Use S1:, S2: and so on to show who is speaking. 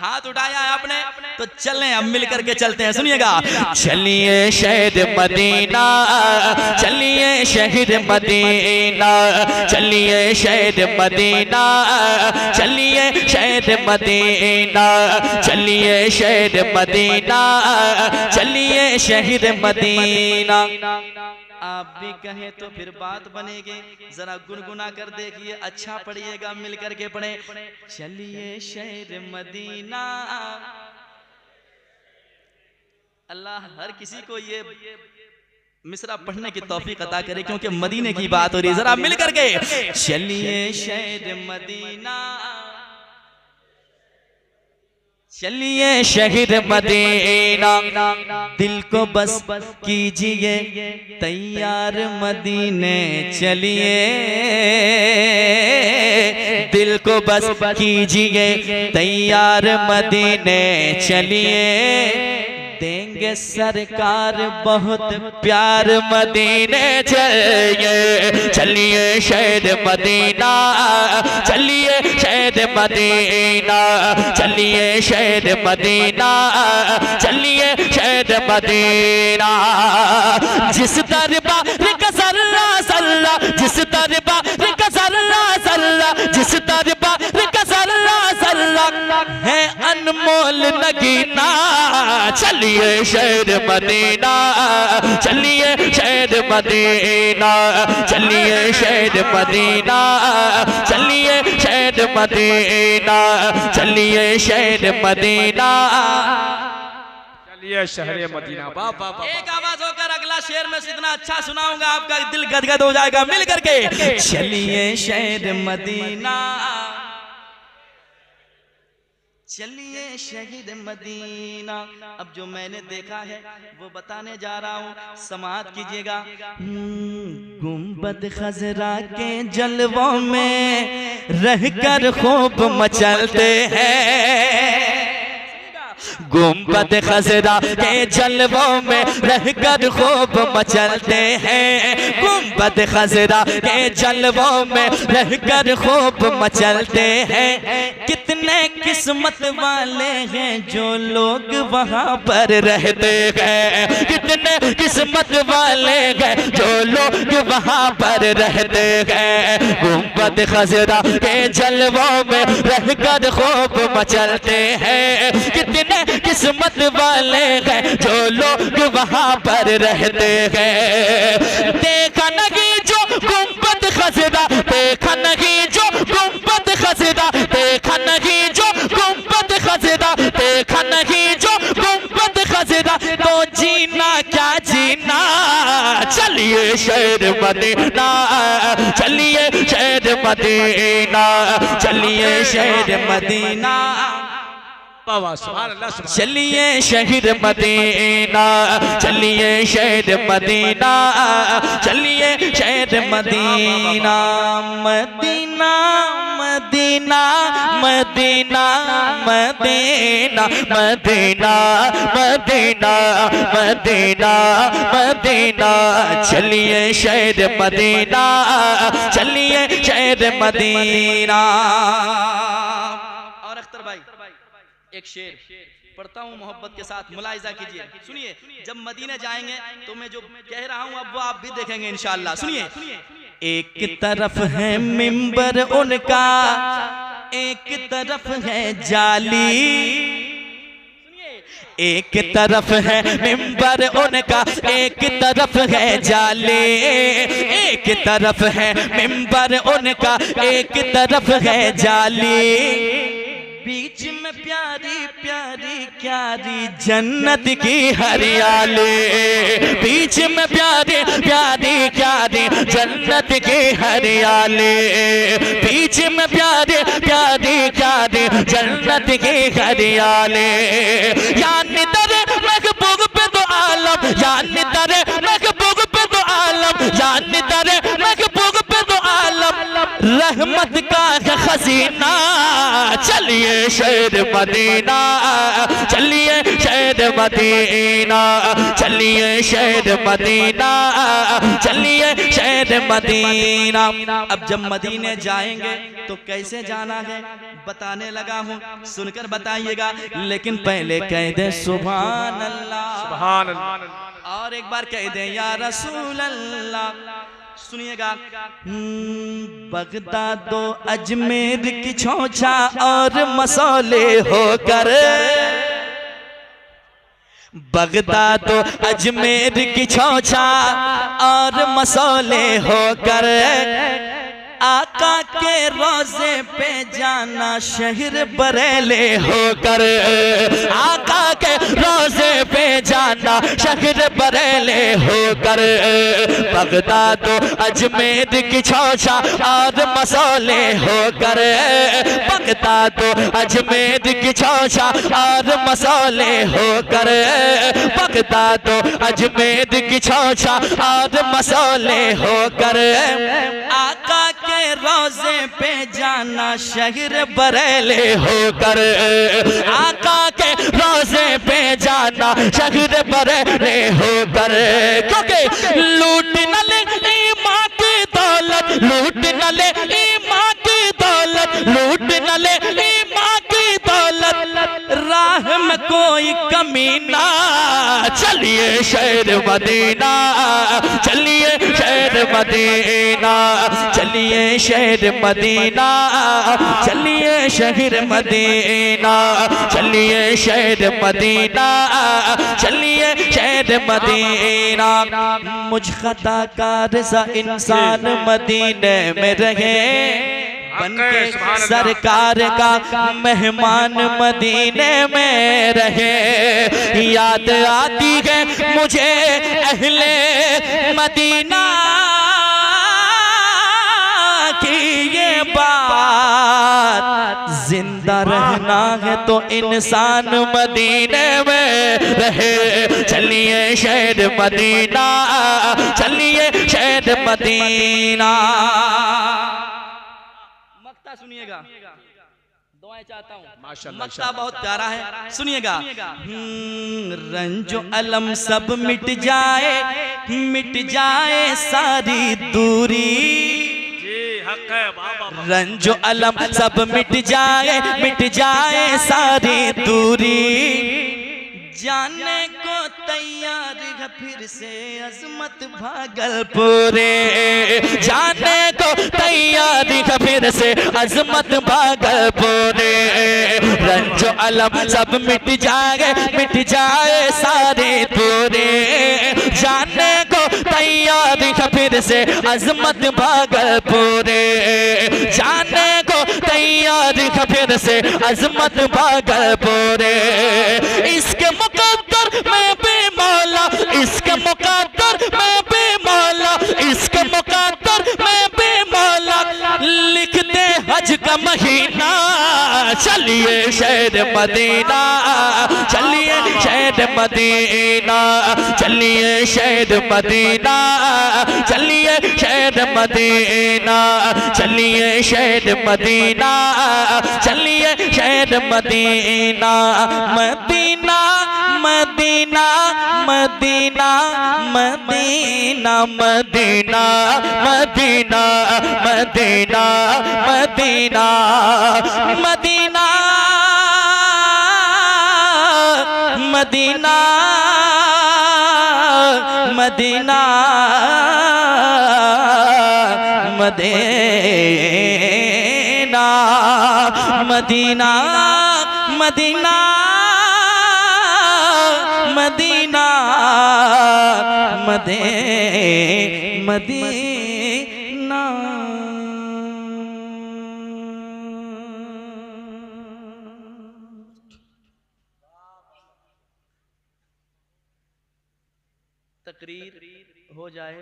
S1: हाथ उठाया है आपने, तो चलें अब मिल करके चलते हैं। सुनिएगा, चलिए शहर मदीना, चलिए शहर मदीना, चलिए शहर मदीना, चलिए शहर मदीना, चलिए शहर मदीना, चलिए शहर मदीना। आप भी कहें तो फिर बात बनेगी, जरा गुनगुना कर देखिए, अच्छा पढ़िएगा, मिल करके पढ़े। चलिए शहर मदीना। अल्लाह हर किसी को ये मिसरा पढ़ने की तौफीक अता करे, क्योंकि मदीने की बात हो रही है। जरा मिल करके चलिए शहर मदीना, चलिए शहर मदीना, दिल को बस कीजिए तैयार मदीने चलिए, दिल को बस कीजिए तैयार मदीने चलिए, देंगे सरकार बहुत प्यार मदीने चाहिए। चलिए शहर मदीना, चलिए शहर मदीना, चलिए शहर मदीना, चलिए शहर मदीना। जिस दरबार का सल्ला सल्ला, जिस दरबार का सल्ला सल्ला, जिस दरबार का सल्ला सल्ला है अनमोल नगीना। चलिए शहर मदीना, चलिए शहर मदीना, चलिए शहर मदीना, चलिए शहर मदीना, चलिए शहर मदीना,
S2: चलिए शहर मदीना। बाबा
S1: एक आवाज होकर अगला शेर में इतना अच्छा सुनाऊंगा, आपका दिल गदगद हो जाएगा। मिल करके चलिए शहर मदीना, चलिए शहीद मदीना। अब जो मैंने देखा है वो बताने जा रहा हूँ, समाअत कीजिएगा। गुंबद खजरा के जलवों में रहकर खूब मचलते हैं, गुंबद खजरा के जलवों में रहकर खूब मचलते हैं, गुंबद खजरा के जलवों में रहकर खूब मचलते हैं। कितने किस्मत वाले हैं जो लोग वहाँ पर रहते हैं, कितने किस्मत वाले हैं जो लोग वहाँ पर रहते हैं। गुंबद खजरा के जलवों में रहकर खूब मचलते हैं, कितने किस्मत वाले हैं जो लोग वहाँ पर रहते हैं। देखा नहीं जो गुंबद खजरा, देखा नहीं जो गुंबद खजरा, देखा नहीं जो गुंबद खजरा, देखा नहीं जो गुंबद खजरा, तो जीना क्या जीना। चलिए शहर मदीना, चलिए शहर मदीना, चलिए शहर मदीना, चलिए शहर मदीना, चलिए शहर मदीना, चलिए शहर Medina. Medina Medina Medina Medina Medina Medina Medina Medina, चलिए शहर मदीना, चलिए शहर मदीना। और अख्तर भाई एक शेर पढ़ता हूँ मोहब्बत के साथ, मुलाहिजा कीजिए। सुनिए, जब मदीने जाएंगे तो मैं जो कह रहा हूँ अब वो आप भी देखेंगे इंशाअल्लाह। सुनिए, एक तरफ है मिंबर उनका, एक तरफ है जाली, एक तरफ है मिंबर उनका, एक तरफ है जाले, एक तरफ है मिंबर उनका, एक तरफ है जाली, बीच में प्यारी प्यारी प्यारी जन्नत की हरियाली, बीच में प्यारी प्यारी प्यारी जन्नत की हरियाली, बीच में प्यारी प्यारी प्यारी जन्नत की हरियाली। यानी तेरे महबूब पे तो आलम, यानी तेरे महबूब पे तो आलम, यानी तेरे महबूब पे तो आलम, रहमत का खजीना। चलिए शहर मदीना, चलिए शहर मदीना, चलिए शहर मदीना, चलिए शहर मदीना। अब जब मदीने जाएंगे तो कैसे जाना है बताने लगा हूँ, सुनकर बताइएगा। लेकिन पहले कह दे सुभान अल्लाह,
S2: सुभान अल्लाह।
S1: और एक बार कह दे या रसूल अल्लाह। सुनिएगा। बगदादो अजमेर की छोंछा और मसौले होकर, बगदादो अजमेर की छोंछा और मसौले होकर, आका के रोजे पे जाना शहर बरेले होकर, आका के रोजे पे जाना शहर बरेले होकर। बगदादो अजमेर की छोंछा और मसौले होकर, बगदादो अजमेर की छोंछा और मसौले होकर, बगदादो अजमेर की छोंछा और मसौले होकर, आका के रोजे पे जाना शहर बरेले होकर, आका के रोजे पे जाना शहर बरेले होकर। क्योंकि लूट न ले ईमान की दौलत, लूट न ले ईमान की दौलत, लूट न ले ईमान की दौलत, राह में कोई कमी ना। चलिए शहर मदीना, चलिए शहर मदीना, चलिए शहर मदीना, चलिए शहर मदीना, चलिए शहर मदीना, चलिए शहर मदीना। मुझ खताकार सा इंसान मदीने में रहे, बनके सरकार का मेहमान मदीने में रहे। याद आती है मुझे अहले मदीना की ये बात, जिंदा रहना है तो इंसान मदीने में रहे। चलिए शहर मदीना, चलिए शहर मदीना। मक्ता सुनिएगा, दुआएं चाहता हूँ। मक्ता बहुत प्यारा है, सुनिएगा। रंजो अलम सब मिट जाए, मिट जाए सारी दूरी, रंजो अलम सब मिट जाए, मिट जाए सारी दूरी। जाने को तैयार है फिर से अजमत भागलपुरे, जाने को तैयार है फिर से अजमत भागलपुरे। रंजो अलम सब मिट जाए, मिट जाए सारे दूरे, जाने को तैयार है फिर से अजमत भागलपुरे, जाने को तैयार है फिर से अजमत भागलपुरे। इसके मुकद्दर में बेमौला, इसके मुकद्दर में बेमौला, इसके मुकद्दर में बेमौला, लिख दे हज का महीना। चलिए शहर मदीना, चलिए शहर मदीना, चलिए शहर मदीना, चलिए शहर मदीना, चलिए शहर मदीना, चलिए शहर Medina. Medina Medina Medina Medina Medina Medina Medina Medina Medina Medina Medina Medina Medina Medina Medina Medina. तकरीर हो जाए।